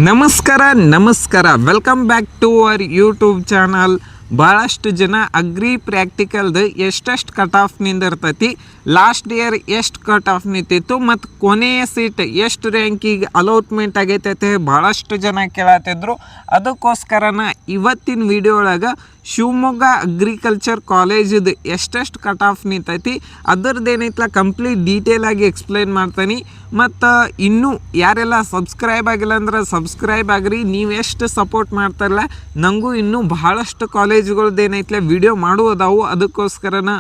ನಮಸ್ಕಾರ welcome back to our YouTube channel. ಭಾಳಷ್ಟು ಜನ ಅಗ್ರಿ ಪ್ರಾಕ್ಟಿಕಲ್ದು ಎಷ್ಟೆಷ್ಟು ಕಟ್ ಆಫ್ ನಿಂದಿರ್ತೈತಿ, ಲಾಸ್ಟ್ ಇಯರ್ ಎಷ್ಟು ಕಟ್ ಆಫ್ ನಿಂತಿತ್ತು ಮತ್ತು ಕೊನೆಯ ಸೀಟ್ ಎಷ್ಟು ರ್ಯಾಂಕಿಗೆ ಅಲೋಟ್ಮೆಂಟ್ ಆಗೈತೈತೆ ಭಾಳಷ್ಟು ಜನ ಕೇಳತ್ತಿದ್ರು. ಅದಕ್ಕೋಸ್ಕರನ ಇವತ್ತಿನ ವಿಡಿಯೋ ಒಳಗೆ ಶಿವಮೊಗ್ಗ ಅಗ್ರಿಕಲ್ಚರ್ ಕಾಲೇಜದು ಎಷ್ಟೆಷ್ಟು ಕಟ್ ಆಫ್ ನಿಂತೈತಿ ಅದರದ್ದು ಏನೈತಲ್ಲ ಕಂಪ್ಲೀಟ್ ಡೀಟೇಲಾಗಿ ಎಕ್ಸ್ಪ್ಲೈನ್ ಮಾಡ್ತೀನಿ. ಮತ್ತು ಇನ್ನೂ ಯಾರೆಲ್ಲ ಸಬ್ಸ್ಕ್ರೈಬ್ ಆಗಿಲ್ಲ ಅಂದ್ರೆ ಸಬ್ಸ್ಕ್ರೈಬ್ ಆಗ್ರಿ. ನೀವು ಎಷ್ಟು ಸಪೋರ್ಟ್ ಮಾಡ್ತಾರಲ್ಲ ನನಗೂ ಇನ್ನೂ ಭಾಳಷ್ಟು ಕಾಲೇಜುಗಳ್ದು ಏನೈತಲ್ಲ ವಿಡಿಯೋ ಮಾಡುವುದಾವು. ಅದಕ್ಕೋಸ್ಕರನ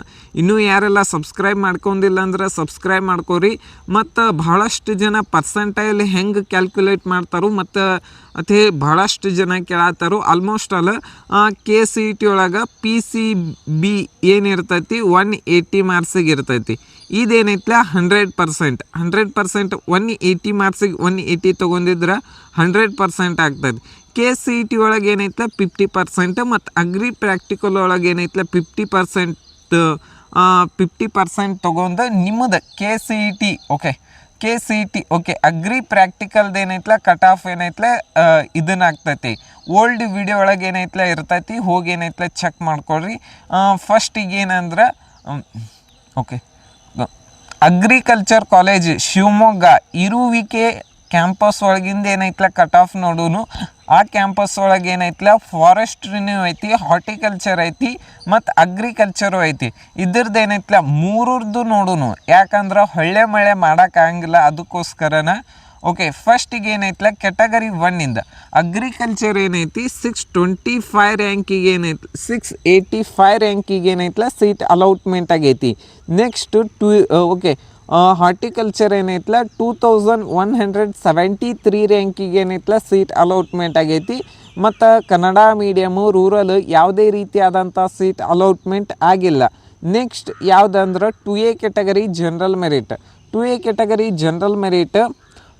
ಇನ್ನೂ ಯಾರೆಲ್ಲ ಸಬ್ಸ್ಕ್ರೈಬ್ ಮಾಡ್ಕೊಂಡಿಲ್ಲ ಅಂದ್ರೆ ಸಬ್ಸ್ಕ್ರೈಬ್ ಮಾಡ್ಕೋರಿ. ಮತ್ತು ಭಾಳಷ್ಟು ಜನ ಪರ್ಸೆಂಟೈಲ್ ಹೆಂಗೆ ಕ್ಯಾಲ್ಕುಲೇಟ್ ಮಾಡ್ತಾರೋ ಮತ್ತು ಅದೇ ಭಾಳಷ್ಟು ಜನ ಕೇಳತ್ತಾರು. ಆಲ್ಮೋಸ್ಟ್ ಆಲ್ KCET ಒಳಗೆ PCB ಏನಿರ್ತೈತಿ 180 ಮಾರ್ಕ್ಸಿಗೆ ಇರ್ತೈತಿ. ಇದೇನೈತಲ್ಲ 100% 180 ಮಾರ್ಕ್ಸಿಗೆ 180 ತೊಗೊಂಡಿದ್ರೆ 100% ಆಗ್ತದೆ. KCET ಒಳಗೆ ಏನೈತಲ್ಲ 50% ಮತ್ತು ಅಗ್ರಿ ಪ್ರಾಕ್ಟಿಕಲ್ ಒಳಗೆ ಏನೈತಲ್ಲ 50% ತೊಗೊಂಡು ನಿಮ್ಮದು KCET ಓಕೆ ಅಗ್ರಿ ಪ್ರಾಕ್ಟಿಕಲ್ದು ಏನೈತಲ್ಲ ಕಟ್ ಆಫ್ ಏನೈತಲ್ಲ ಇದನ್ನ ಆಗ್ತೈತಿ. ಓಲ್ಡ್ ವಿಡಿಯೋ ಒಳಗೆ ಏನೈತಲ್ಲ ಇರ್ತೈತಿ, ಹೋಗಿ ಏನೈತಲ್ಲ ಚೆಕ್ ಮಾಡ್ಕೊಳ್ರಿ. ಫಸ್ಟಿಗೆ ಏನಂದ್ರೆ ಅಗ್ರಿಕಲ್ಚರ್ ಕಾಲೇಜ್ ಶಿವಮೊಗ್ಗ ಇರುವಿಕೆ ಕ್ಯಾಂಪಸ್ ಒಳಗಿಂದ ಏನೈತಲ್ಲ ಕಟ್ ಆಫ್ ನೋಡೋನು. ಆ ಕ್ಯಾಂಪಸ್ ಒಳಗೆ ಏನೈತಲ್ಲ ಫಾರೆಸ್ಟ್ರಿನೂ ಐತಿ, ಹಾರ್ಟಿಕಲ್ಚರ್ ಐತಿ ಮತ್ತು ಅಗ್ರಿಕಲ್ಚರು ಐತಿ. ಇದ್ರದ್ದು ಏನೈತಲ್ಲ ಮೂರದ್ದು ನೋಡೋನು, ಯಾಕಂದ್ರೆ ಹೊಳ್ಳೆ ಮಳೆ ಮಾಡೋಕ್ಕಾಗಂಗಿಲ್ಲ. ಅದಕ್ಕೋಸ್ಕರನ ಫಸ್ಟಿಗೆ ಏನೈತಲ್ಲ ಕ್ಯಾಟಗರಿ 1ಇಂದ ಅಗ್ರಿಕಲ್ಚರ್ ಏನೈತಿ 625 ರ್ಯಾಂಕಿಗೆ ಏನೈತಿ 685 ರ್ಯಾಂಕಿಗೆ ಏನೈತಲ್ಲ ಸೀಟ್ ಅಲೌಟ್ಮೆಂಟ್ ಆಗೈತಿ. ನೆಕ್ಸ್ಟ್ ಹಾರ್ಟಿಕಲ್ಚರ್ ಏನೈತಲ್ಲ 2173 ರ್ಯಾಂಕಿಗೆ ಏನೈತಲ್ಲ ಸೀಟ್ ಅಲೌಟ್ಮೆಂಟ್ ಆಗೈತಿ. ಮತ್ತು ಕನ್ನಡ ಮೀಡಿಯಮು ರೂರಲ್ ಯಾವುದೇ ರೀತಿಯಾದಂಥ ಸೀಟ್ ಅಲೌಟ್ಮೆಂಟ್ ಆಗಿಲ್ಲ. ನೆಕ್ಸ್ಟ್ ಯಾವುದಂದ್ರೆ 2A ಕ್ಯಾಟಗರಿ ಜನರಲ್ ಮೆರಿಟ್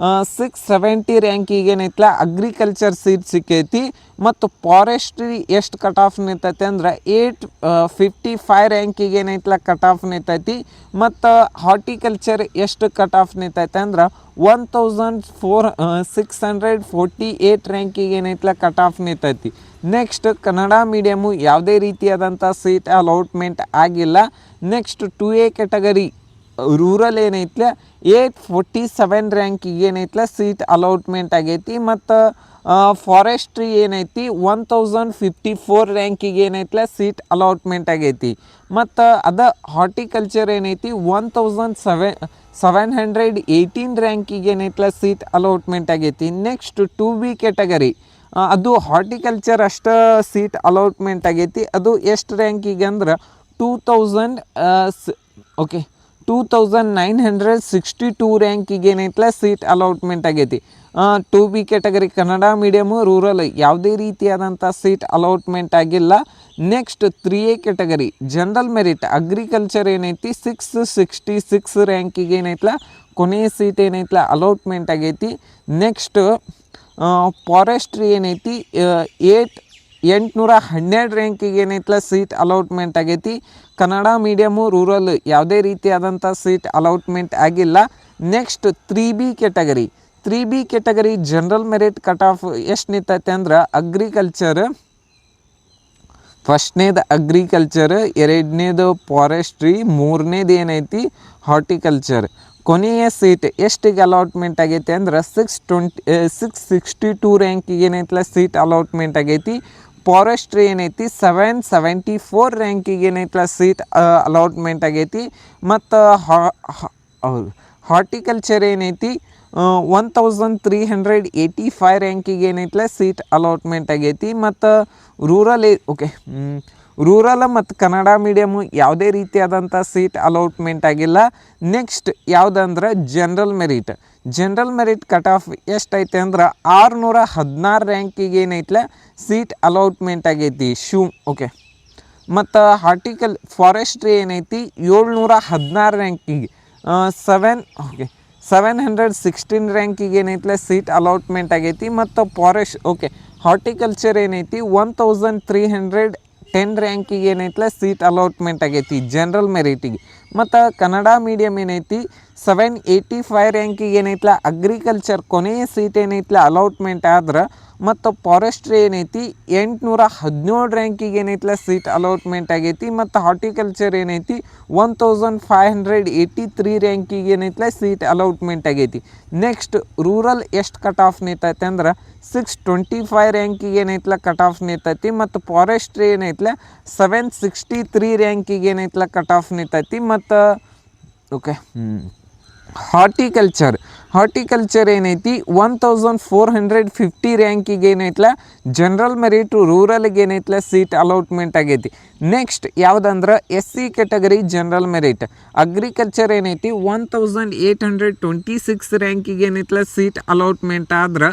670 ರ್ಯಾಂಕಿಗೆ ಏನೈತಲ್ಲ ಅಗ್ರಿಕಲ್ಚರ್ ಸೀಟ್ ಸಿಕ್ಕೈತಿ. ಮತ್ತು ಫಾರೆಸ್ಟ್ರಿ ಎಷ್ಟು ಕಟ್ ಆಫ್ ನಿಂತೈತಿ ಅಂದ್ರೆ 855 ರ್ಯಾಂಕಿಗೆ ಏನೈತಲ್ಲ ಕಟ್ ಆಫ್ ನಿಂತೈತಿ. ಮತ್ತು ಹಾರ್ಟಿಕಲ್ಚರ್ ಎಷ್ಟು ಕಟ್ ಆಫ್ ನಿಂತೈತೆ ಅಂದ್ರೆ 1648 ರ್ಯಾಂಕಿಗೆ ಏನೈತಲ್ಲ ಕಟ್ ಆಫ್ ನಿಂತೈತಿ. ನೆಕ್ಸ್ಟ್ ಕನ್ನಡ ಮೀಡಿಯಮು ಯಾವುದೇ ರೀತಿಯಾದಂಥ ಸೀಟ್ ಅಲೌಟ್ಮೆಂಟ್ ಆಗಿಲ್ಲ. ನೆಕ್ಸ್ಟ್ 2A ಕ್ಯಾಟಗರಿ ರೂರಲ್ ಏನೈತಲ್ಲ 847 ರ್ಯಾಂಕಿಗೆ ಏನೈತಲ್ಲ ಸೀಟ್ ಅಲೌಟ್ಮೆಂಟ್ ಆಗೈತಿ. ಮತ್ತು ಫಾರೆಸ್ಟ್ರಿ ಏನೈತಿ 1054 ರ್ಯಾಂಕಿಗೆ ಏನೈತಲ್ಲ ಸೀಟ್ ಅಲೌಟ್ಮೆಂಟ್ ಆಗೈತಿ. ಮತ್ತು ಹಾರ್ಟಿಕಲ್ಚರ್ ಏನೈತಿ 1718 ರ್ಯಾಂಕಿಗೆ ಏನೈತಲ್ಲ ಸೀಟ್ ಅಲೌಟ್ಮೆಂಟ್ ಆಗೈತಿ. ನೆಕ್ಸ್ಟ್ 2B ಕ್ಯಾಟಗರಿ ಅದು ಹಾರ್ಟಿಕಲ್ಚರ್ ಅಷ್ಟು ಸೀಟ್ ಅಲೌಟ್ಮೆಂಟ್ ಆಗೈತಿ. ಅದು ಎಷ್ಟು ರ್ಯಾಂಕಿಗೆ ಅಂದ್ರೆ 2962 ರ್ಯಾಂಕಿಗೆ ಏನೈತಲ್ಲ ಸೀಟ್ ಅಲೌಟ್ಮೆಂಟ್ ಆಗೈತಿ. 2B category Kannada medium rural ಯಾವುದೇ ರೀತಿಯಾದಂಥ ಸೀಟ್ ಅಲೌಟ್ಮೆಂಟ್ ಆಗಿಲ್ಲ. Next 3A category general merit agriculture ಏನೈತಿ 666 ರ್ಯಾಂಕಿಗೆ ಏನೈತಲ್ಲ ಕೊನೆಯ ಸೀಟ್ ಏನೈತಲ್ಲ ಅಲೌಟ್ಮೆಂಟ್ ಆಗೈತಿ. ನೆಕ್ಸ್ಟ್ ಫಾರೆಸ್ಟ್ರಿ ಏನೈತಿ 812 ರ್ಯಾಂಕಿಗೆ ಏನೈತಲ್ಲ ಸೀಟ್ ಅಲೌಟ್ಮೆಂಟ್ ಆಗೈತಿ. ಕನ್ನಡ ಮೀಡಿಯಮು ರೂರಲ್ ಯಾವುದೇ ರೀತಿಯಾದಂಥ ಸೀಟ್ ಅಲೌಟ್ಮೆಂಟ್ ಆಗಿಲ್ಲ. Next 3B category general merit cut off ಎಷ್ಟು ನಿಂತೈತೆ ಅಂದ್ರೆ ಅಗ್ರಿಕಲ್ಚರ್ ಫಸ್ಟ್ನೇದು ಅಗ್ರಿಕಲ್ಚರ್, ಎರಡನೇದು ಫಾರೆಸ್ಟ್ರಿ, ಮೂರನೇದು ಏನೈತಿ ಹಾರ್ಟಿಕಲ್ಚರ್. ಕೊನೆಯ ಸೀಟ್ ಎಷ್ಟಿಗೆ ಅಲಾಟ್ಮೆಂಟ್ ಆಗೈತಿ ಅಂದ್ರೆ 662 ರ್ಯಾಂಕಿಗೆ ಏನೈತಲ್ಲ ಸೀಟ್ ಅಲಾಟ್ಮೆಂಟ್ ಆಗೈತಿ. ಫಾರೆಸ್ಟ್ರಿ ಏನೈತಿ 774 ರ್ಯಾಂಕಿಗೆ ಏನೈತಲ್ಲ ಸೀಟ್ ಅಲಾಟ್ಮೆಂಟ್ ಆಗೈತಿ. ಮತ್ತು ಹಾರ್ಟಿಕಲ್ಚರ್ ಏನೈತಿ 1385 ರ್ಯಾಂಕಿಗೆ ಏನೈತಲ್ಲ ಸೀಟ್ ಅಲಾಟ್ಮೆಂಟ್ ಆಗೈತಿ. ಮತ್ತು ರೂರಲ್ ಮತ್ತು ಕನ್ನಡ ಮೀಡಿಯಮು ಯಾವುದೇ ರೀತಿಯಾದಂಥ ಸೀಟ್ ಅಲೌಟ್ಮೆಂಟ್ ಆಗಿಲ್ಲ. ನೆಕ್ಸ್ಟ್ ಯಾವುದಂದ್ರೆ ಜನರಲ್ ಮೆರಿಟ್ ಕಟ್ ಆಫ್ ಎಷ್ಟೈತೆ ಅಂದ್ರೆ 616 ರ್ಯಾಂಕಿಗೆ ಏನೈತಲ್ಲ ಸೀಟ್ ಅಲೌಟ್ಮೆಂಟ್ ಆಗೈತಿ. ಮತ್ತು ಫಾರೆಸ್ಟ್ರಿ ಏನೈತಿ 716 ರ್ಯಾಂಕಿಗೆ 716 ರ್ಯಾಂಕಿಗೆ ಏನೈತಲ್ಲ ಸೀಟ್ ಅಲೌಟ್ಮೆಂಟ್ ಆಗೈತಿ. ಮತ್ತು ಹಾರ್ಟಿಕಲ್ಚರ್ ಏನೈತಿ 10 ರ್ಯಾಂಕಿಗೆ ಏನೈತಲ್ಲ ಸೀಟ್ ಅಲಾಟ್ಮೆಂಟ್ ಆಗೈತಿ ಜನರಲ್ ಮೆರಿಟಿಗೆ. ಮತ್ತು ಕನ್ನಡ ಮೀಡಿಯಮ್ ಏನೈತಿ 785 ರ್ಯಾಂಕಿಗೆ ಏನೈತಲ್ಲ ಅಗ್ರಿಕಲ್ಚರ್ ಕೊನೆಯ ಸೀಟ್ ಏನೈತಲ್ಲ ಅಲಾಟ್ಮೆಂಟ್ ಆದ್ರೆ, ಮತ್ತು ಫಾರೆಸ್ಟ್ರಿ ಏನೈತಿ 817 ರ್ಯಾಂಕಿಗೆ ಏನೈತಲ್ಲ ಸೀಟ್ ಅಲಾಟ್ಮೆಂಟ್ ಆಗೈತಿ. ಮತ್ತು ಹಾರ್ಟಿಕಲ್ಚರ್ ಏನೈತಿ 1583 ರ್ಯಾಂಕಿಗೆ ಏನೈತಲ್ಲ ಸೀಟ್ ಅಲಾಟ್ಮೆಂಟ್ ಆಗೈತಿ. ನೆಕ್ಸ್ಟ್ ರೂರಲ್ ಎಷ್ಟು ಕಟ್ ಆಫ್ ನಿಂತೈತೆ ಅಂದ್ರೆ 625 ರ್ಯಾಂಕಿಗೆ ಏನೈತಲ್ಲ ಕಟ್ ಆಫ್ ನಿಂತೈತಿ. ಮತ್ತು ಫಾರೆಸ್ಟ್ರಿ ಏನೈತಲ್ಲ 763 ರ್ಯಾಂಕಿಗೆ ಏನೈತಲ್ಲ ಕಟ್ ಆಫ್ ನಿಂತೈತಿ. ಮತ್ತು ಓಕೆ ಹಾರ್ಟಿಕಲ್ಚರ್ ಏನೈತಿ 1450 ರ್ಯಾಂಕಿಗೆ ಏನೈತಲ್ಲ ಜನರಲ್ ಮೆರಿಟ್ ರೂರಲ್ಗೆ ಏನೈತಲ್ಲ ಸೀಟ್ ಅಲಾಟ್ಮೆಂಟ್ ಆಗೈತಿ. ನೆಕ್ಸ್ಟ್ ಯಾವುದಂದ್ರೆ SC category general merit agriculture ಏನೈತಿ 1826 ರ್ಯಾಂಕಿಗೆ ಏನೈತಲ್ಲ ಸೀಟ್ ಅಲಾಟ್ಮೆಂಟ್ ಆದ್ರೆ,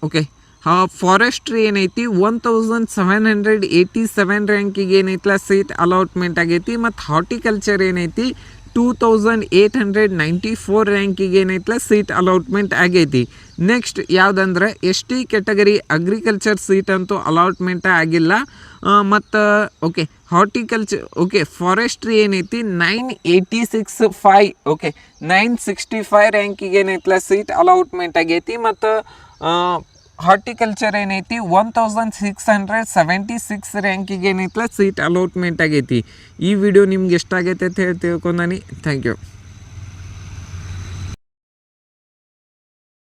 ಓಕೆ ಫಾರೆಸ್ಟ್ರಿ ಏನೈತಿ 1787 ರ್ಯಾಂಕಿಗೆ ಏನೈತಲ್ಲ ಸೀಟ್ ಅಲಾಟ್ಮೆಂಟ್ ಆಗೈತಿ. ಮತ್ತು ಹಾರ್ಟಿಕಲ್ಚರ್ ಏನೈತಿ 2894 ರ್ಯಾಂಕಿಗೆ ಏನೈತಲ್ಲ ಸೀಟ್ ಅಲಾಟ್ಮೆಂಟ್ ಆಗೈತಿ. ನೆಕ್ಸ್ಟ್ ಯಾವುದಂದ್ರೆ ST ಕ್ಯಾಟಗರಿ ಅಗ್ರಿಕಲ್ಚರ್ ಸೀಟ್ ಅಂತೂ ಅಲಾಟ್ಮೆಂಟ್ ಆಗಿಲ್ಲ. ಮತ್ತು ಓಕೆ ಫಾರೆಸ್ಟ್ರಿ ಏನೈತಿ 965 ರ್ಯಾಂಕಿಗೆ ಏನೈತಲ್ಲ ಸೀಟ್ ಅಲಾಟ್ಮೆಂಟ್ ಆಗೈತಿ. ಮತ್ತು ಹಾರ್ಟಿಕಲ್ಚರ್ ಏನೈತಿ 1676 ರ್ಯಾಂಕಿಗೆ ಏನೈತಲ್ಲ ಸೀಟ್ ಅಲಾಟ್ಮೆಂಟ್ ಆಗೈತಿ. ಈ ವಿಡಿಯೋ ನಿಮ್ಗೆ ಎಷ್ಟಾಗೈತೆ ಅಂತ ಹೇಳಿ ತಿಳ್ಕೊಂಡಾನಿ. Thank you.